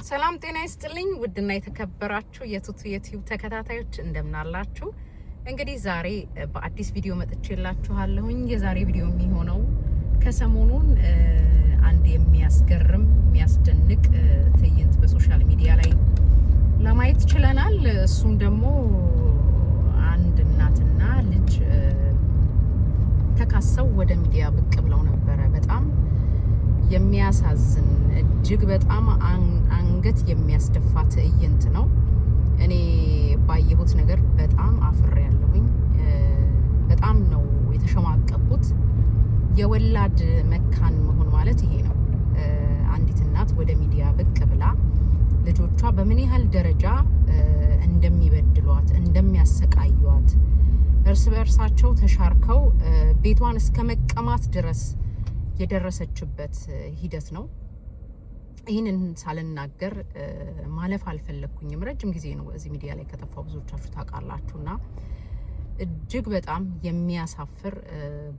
ሰላም ጤና ይስጥልኝ ውድና የተከበራችሁ የቱቱ ዩቲዩብ ተከታታዮች እንደምናላችሁ። እንግዲህ ዛሬ በአዲስ ቪዲዮ መጥቼላችኋለሁኝ። የዛሬ ቪዲዮ የሚሆነው ከሰሞኑን አንድ የሚያስገርም የሚያስደንቅ ትዕይንት በሶሻል ሚዲያ ላይ ለማየት ችለናል። እሱም ደግሞ አንድ እናትና ልጅ ተካሰው ወደ ሚዲያ ብቅ ብለው ነበረ። በጣም የሚያሳዝን እጅግ በጣም አንገት የሚያስደፋ ትዕይንት ነው። እኔ ባየሁት ነገር በጣም አፍሬያለሁኝ። በጣም ነው የተሸማቀቁት። የወላድ መካን መሆን ማለት ይሄ ነው። አንዲት እናት ወደ ሚዲያ ብቅ ብላ ልጆቿ በምን ያህል ደረጃ እንደሚበድሏት እንደሚያሰቃዩት እርስ በእርሳቸው ተሻርከው ቤቷን እስከ መቀማት ድረስ የደረሰችበት ሂደት ነው። ይህንን ሳልናገር ማለፍ አልፈለግኩኝም። ረጅም ጊዜ ነው እዚህ ሚዲያ ላይ ከጠፋው ብዙዎቻችሁ ታውቃላችሁና እጅግ በጣም የሚያሳፍር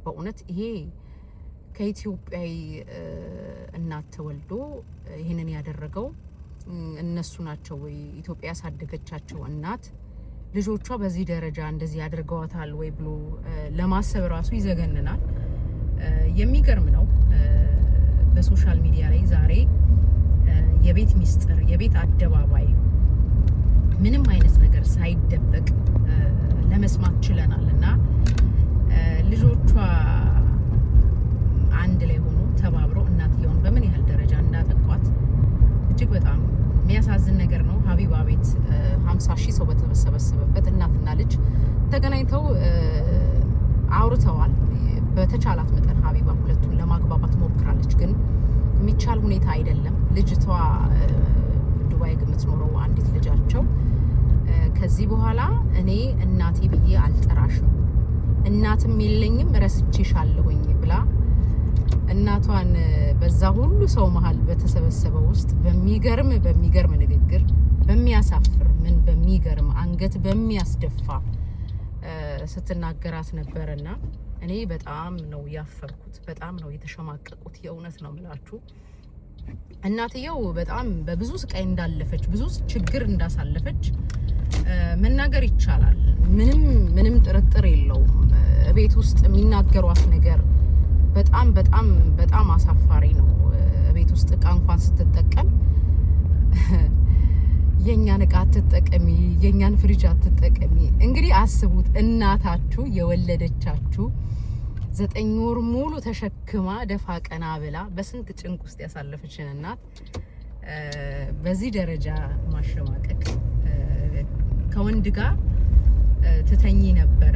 በእውነት ይሄ ከኢትዮጵያዊ እናት ተወልዶ ይህንን ያደረገው እነሱ ናቸው ወይ? ኢትዮጵያ ያሳደገቻቸው እናት ልጆቿ በዚህ ደረጃ እንደዚህ ያደርገዋታል ወይ ብሎ ለማሰብ ራሱ ይዘገንናል። የሚገርም ነው። በሶሻል ሚዲያ ላይ ዛሬ የቤት ሚስጥር የቤት አደባባይ ምንም አይነት ነገር ሳይደበቅ ለመስማት ችለናል እና ልጆቿ አንድ ላይ ሆኖ ተባብረው እናትየውን በምን ያህል ደረጃ እንዳጠቋት እጅግ በጣም የሚያሳዝን ነገር ነው። ሀቢባ ቤት 50,000 ሰው በተሰበሰበበት እናትና ልጅ ተገናኝተው አውርተዋል። በተቻላት መጠን ሀቢባ ሁለቱን ለማግባባት ሞክራለች፣ ግን የሚቻል ሁኔታ አይደለም። ልጅቷ ዱባይ የምትኖረው አንዲት ልጃቸው ከዚህ በኋላ እኔ እናቴ ብዬ አልጠራሽም፣ እናትም የለኝም ረስቼሻለሁኝ ብላ እናቷን በዛ ሁሉ ሰው መሀል በተሰበሰበው ውስጥ በሚገርም ንግግር በሚያሳፍር ምን በሚገርም አንገት በሚያስደፋ ስትናገራት ነበርና እኔ በጣም ነው ያፈርኩት። በጣም ነው የተሸማቀቁት። የእውነት ነው የምላችሁ። እናትየው በጣም በብዙ ስቃይ እንዳለፈች ብዙ ችግር እንዳሳለፈች መናገር ይቻላል። ምንም ጥርጥር የለውም። ቤት ውስጥ የሚናገሯት ነገር በጣም አሳፋሪ ነው። ቤት ውስጥ እቃ እንኳን ስትጠቀም የኛን እቃ አትጠቀሚ፣ የኛን ፍሪጅ አትጠቀሚ። እንግዲህ አስቡት፣ እናታችሁ የወለደቻችሁ 9 ወር ሙሉ ተሸክማ ደፋ ቀና ብላ በስንት ጭንቅ ውስጥ ያሳለፈችን እናት በዚህ ደረጃ ማሸማቀቅ። ከወንድ ጋር ትተኝ ነበረ፣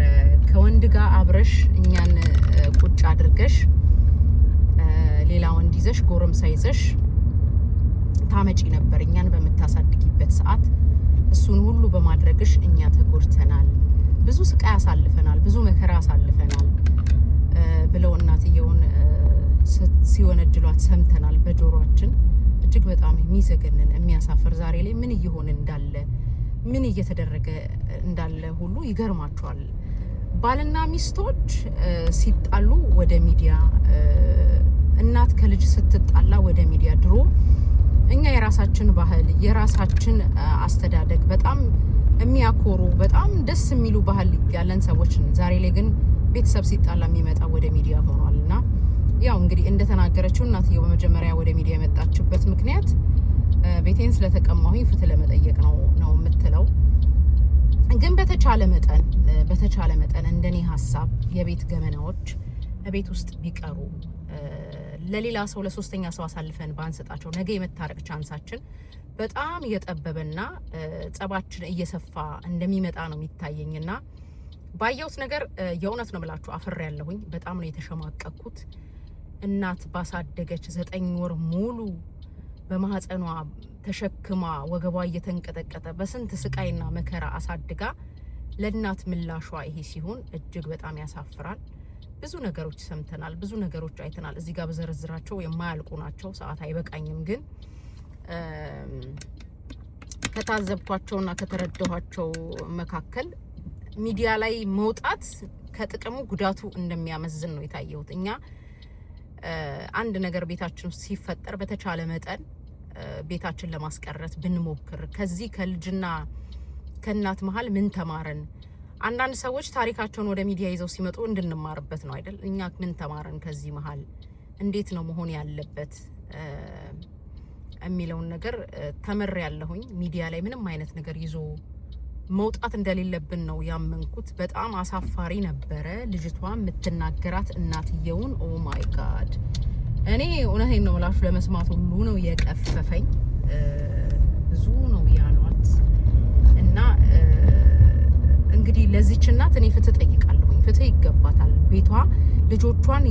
ከወንድ ጋር አብረሽ እኛን ቁጭ አድርገሽ ሌላ ወንድ ይዘሽ ጎረምሳ ይዘሽ ታመጪ ነበር እኛን በምታሳድጊበት ሰዓት። እሱን ሁሉ በማድረግሽ እኛ ተጎድተናል፣ ብዙ ስቃይ አሳልፈናል፣ ብዙ መከራ አሳልፈናል ብለው እናትየውን ሲወነጅሏት ሰምተናል በጆሮአችን። እጅግ በጣም የሚዘገንን የሚያሳፍር፣ ዛሬ ላይ ምን እየሆነ እንዳለ ምን እየተደረገ እንዳለ ሁሉ ይገርማቸዋል። ባልና ሚስቶች ሲጣሉ ወደ ሚዲያ፣ እናት ከልጅ ስትጣላ ወደ ሚዲያ። ድሮ እኛ የራሳችን ባህል የራሳችን አስተዳደግ በጣም የሚያኮሩ በጣም ደስ የሚሉ ባህል ያለን ሰዎች፣ ዛሬ ላይ ግን ቤተሰብ ሲጣላ የሚመጣ ወደ ሚዲያ ሆኗል። እና ያው እንግዲህ እንደተናገረችው እናትየው በመጀመሪያ ወደ ሚዲያ የመጣችበት ምክንያት ቤቴን ስለተቀማሁኝ ፍትህ ለመጠየቅ ነው የምትለው። ግን በተቻለ መጠን እንደኔ ሀሳብ የቤት ገመናዎች ቤት ውስጥ ቢቀሩ፣ ለሌላ ሰው ለሶስተኛ ሰው አሳልፈን ባንሰጣቸው ነገ የመታረቅ ቻንሳችን በጣም እየጠበበና ጸባችን እየሰፋ እንደሚመጣ ነው የሚታየኝና ባየሁት ነገር የእውነት ነው ብላችሁ አፍሬያለሁኝ። በጣም ነው የተሸማቀቅኩት። እናት ባሳደገች 9 ወር ሙሉ በማህፀኗ ተሸክማ ወገቧ እየተንቀጠቀጠ በስንት ስቃይና መከራ አሳድጋ ለእናት ምላሿ ይሄ ሲሆን እጅግ በጣም ያሳፍራል። ብዙ ነገሮች ሰምተናል፣ ብዙ ነገሮች አይተናል። እዚህ ጋር በዘረዝራቸው የማያልቁ ናቸው፣ ሰዓት አይበቃኝም። ግን ከታዘብኳቸውና ከተረዳኋቸው መካከል ሚዲያ ላይ መውጣት ከጥቅሙ ጉዳቱ እንደሚያመዝን ነው የታየሁት። እኛ አንድ ነገር ቤታችን ውስጥ ሲፈጠር በተቻለ መጠን ቤታችን ለማስቀረት ብንሞክር ከዚህ ከልጅና ከእናት መሀል ምን ተማረን? አንዳንድ ሰዎች ታሪካቸውን ወደ ሚዲያ ይዘው ሲመጡ እንድንማርበት ነው አይደል? እኛ ምን ተማረን ከዚህ መሀል እንዴት ነው መሆን ያለበት የሚለውን ነገር ተመር ያለሁኝ። ሚዲያ ላይ ምንም አይነት ነገር ይዞ መውጣት እንደሌለብን ነው ያመንኩት። በጣም አሳፋሪ ነበረ ልጅቷ የምትናገራት እናትየውን። ኦ ማይ ጋድ እኔ እውነቴን ነው የምላችሁ ለመስማት ሁሉ ነው የቀፈፈኝ። ብዙ ነው ያሏት እና እንግዲህ ለዚች እናት እኔ ፍትህ ጠይቃለሁኝ። ፍትህ ይገባታል። ቤቷ ልጆቿን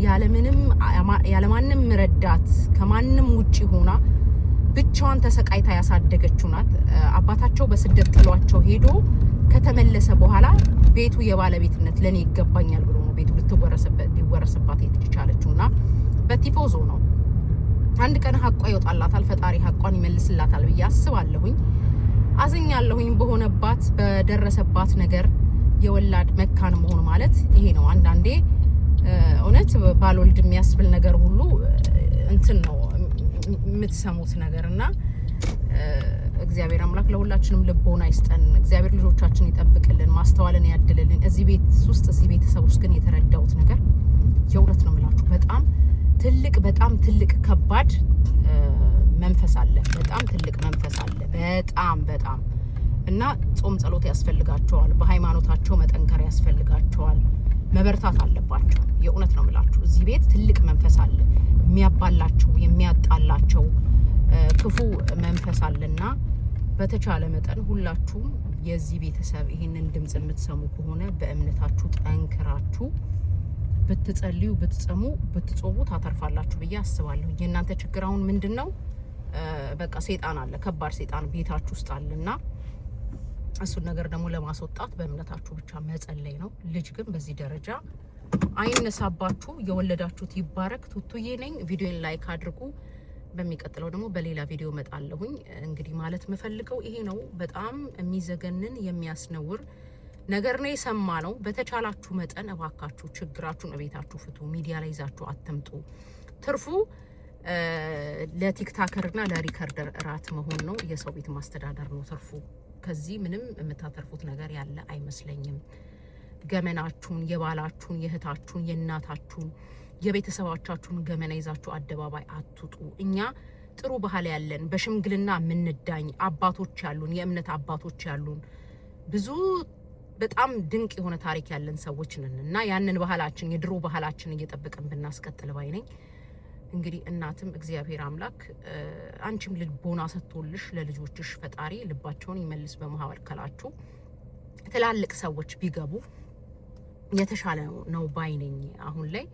ያለማንም ረዳት ከማንም ውጪ ሆና ብቻዋን ተሰቃይታ ያሳደገችው ናት። አባታቸው በስደት ጥሏቸው ሄዶ ከተመለሰ በኋላ ቤቱ የባለቤትነት ለኔ ይገባኛል ብሎ ነው ቤቱ ሊወረስባት የተቻለችውና በቲፎዞ ነው። አንድ ቀን ሀቋ ይወጣላታል፣ ፈጣሪ ሀቋን ይመልስላታል ብዬ አስባለሁኝ። አዝኛለሁኝ በሆነባት በደረሰባት ነገር። የወላድ መካን መሆን ማለት ይሄ ነው። አንዳንዴ እውነት ባልወልድ የሚያስብል ነገር ሁሉ እንትን ነው የምትሰሙት ነገርና እግዚአብሔር አምላክ ለሁላችንም ልቦና ይስጠን። እግዚአብሔር ልጆቻችን ይጠብቅልን፣ ማስተዋልን ያድልልን። እዚህ ቤተሰብ ውስጥ ግን የተረዳሁት ነገር የእውነት ነው የምላችሁ በጣም ትልቅ ከባድ መንፈስ አለ። በጣም ትልቅ መንፈስ አለ። በጣም እና ጾም ጸሎት ያስፈልጋቸዋል። በሃይማኖታቸው መጠንከር ያስፈልጋቸዋል። መበርታት አለባቸው። የእውነት ነው የምላችሁ እዚህ ቤት ትልቅ መንፈስ አለ። የሚያባላቸው የሚያጣላቸው ክፉ መንፈስ አለና በተቻለ መጠን ሁላችሁም የዚህ ቤተሰብ ይሄንን ድምጽ የምትሰሙ ከሆነ በእምነታችሁ ጠንክራችሁ ብትጸልዩ ብትጾሙ ታተርፋላችሁ ብዬ አስባለሁ። የእናንተ ችግር አሁን ምንድነው? በቃ ሰይጣን አለ፣ ከባድ ሰይጣን ቤታችሁ ውስጥ አለና እሱን ነገር ደግሞ ለማስወጣት በእምነታችሁ ብቻ መጸለይ ነው። ልጅ ግን በዚህ ደረጃ አይነሳባችሁ። የወለዳችሁት ይባረክ። ቱቱዬ ነኝ። ቪዲዮን ላይክ አድርጉ። በሚቀጥለው ደግሞ በሌላ ቪዲዮ መጣለሁኝ። እንግዲህ ማለት የምፈልገው ይሄ ነው። በጣም የሚዘገንን የሚያስነውር ነገር ነው የሰማ ነው። በተቻላችሁ መጠን እባካችሁ ችግራችሁን እቤታችሁ ፍቱ። ሚዲያ ላይ ይዛችሁ አትምጡ። ትርፉ ለቲክታከርና ለሪከርደር እራት መሆን ነው። የሰው ቤት ማስተዳደር ነው ትርፉ። ከዚህ ምንም የምታተርፉት ነገር ያለ አይመስለኝም። ገመናችሁን፣ የባላችሁን፣ የእህታችሁን፣ የእናታችሁን፣ የቤተሰባቻችሁን ገመና ይዛችሁ አደባባይ አትውጡ። እኛ ጥሩ ባህል ያለን በሽምግልና የምንዳኝ አባቶች ያሉን የእምነት አባቶች ያሉን ብዙ በጣም ድንቅ የሆነ ታሪክ ያለን ሰዎች ነን እና ያንን ባህላችን የድሮ ባህላችን እየጠበቅን ብናስቀጥል ባይ ነኝ። እንግዲህ እናትም እግዚአብሔር አምላክ አንቺም ልቦና ሰጥቶልሽ ለልጆችሽ ፈጣሪ ልባቸውን ይመልስ በመሀከላችሁ ትላልቅ ሰዎች ቢገቡ የተሻለ ነው ባይ ነኝ። አሁን ላይ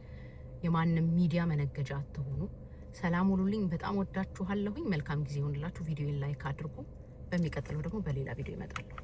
የማንም ሚዲያ መነገጃ አትሆኑ። ሰላም ሁሉልኝ። በጣም ወዳችኋለሁኝ። መልካም ጊዜ ይሁንላችሁ። ቪዲዮን ላይክ አድርጉ። በሚቀጥለው ደግሞ በሌላ ቪዲዮ ይመጣለሁ።